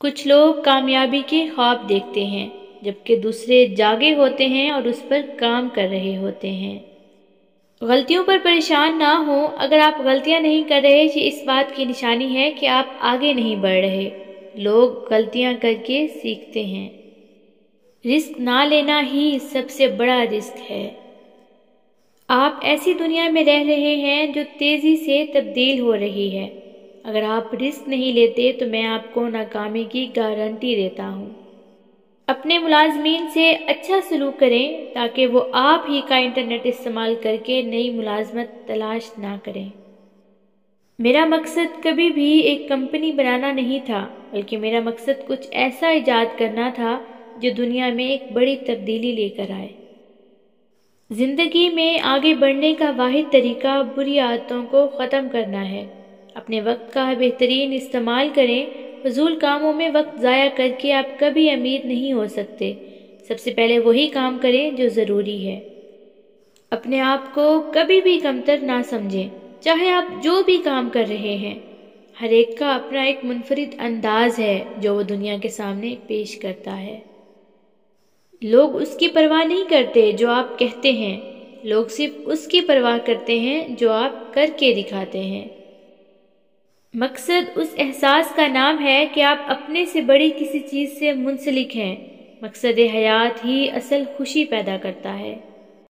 کچھ لوگ کامیابی کے خواب دیکھتے ہیں جبکہ دوسرے جاگے ہوتے ہیں اور اس پر کام کر رہے ہوتے ہیں۔ غلطیوں پر پریشان نہ ہو۔ اگر آپ غلطیاں نہیں کر رہے یہ اس بات کی نشانی ہے کہ آپ آگے نہیں بڑھ رہے۔ لوگ غلطیاں کر کے سیکھتے ہیں۔ رسک نہ لینا ہی سب سے بڑا رسک ہے۔ آپ ایسی دنیا میں رہ رہے ہیں جو تیزی سے تبدیل ہو رہی ہے۔ اگر آپ رسک نہیں لیتے تو میں آپ کو ناکامی کی گارنٹی دیتا ہوں۔ اپنے ملازمین سے اچھا سلوک کریں تاکہ وہ آپ ہی کا انٹرنیٹ استعمال کر کے نئی ملازمت تلاش نہ کریں۔ میرا مقصد کبھی بھی ایک کمپنی بنانا نہیں تھا بلکہ میرا مقصد کچھ ایسا ایجاد کرنا تھا جو دنیا میں ایک بڑی تبدیلی لے کر آئے۔ زندگی میں آگے بڑھنے کا واحد طریقہ بری عادتوں کو ختم کرنا ہے۔ اپنے وقت کا بہترین استعمال کریں۔ فضول کاموں میں وقت ضائع کر کے آپ کبھی امیر نہیں ہو سکتے۔ سب سے پہلے وہی کام کریں جو ضروری ہے۔ اپنے آپ کو کبھی بھی کمتر نہ سمجھیں، چاہے آپ جو بھی کام کر رہے ہیں۔ ہر ایک کا اپنا ایک منفرد انداز ہے جو وہ دنیا کے سامنے پیش کرتا ہے۔ لوگ اس کی پرواہ نہیں کرتے جو آپ کہتے ہیں، لوگ صرف اس کی پرواہ کرتے ہیں جو آپ کر کے دکھاتے ہیں۔ مقصد اس احساس کا نام ہے کہ آپ اپنے سے بڑی کسی چیز سے منسلک ہیں۔ مقصد حیات ہی اصل خوشی پیدا کرتا ہے۔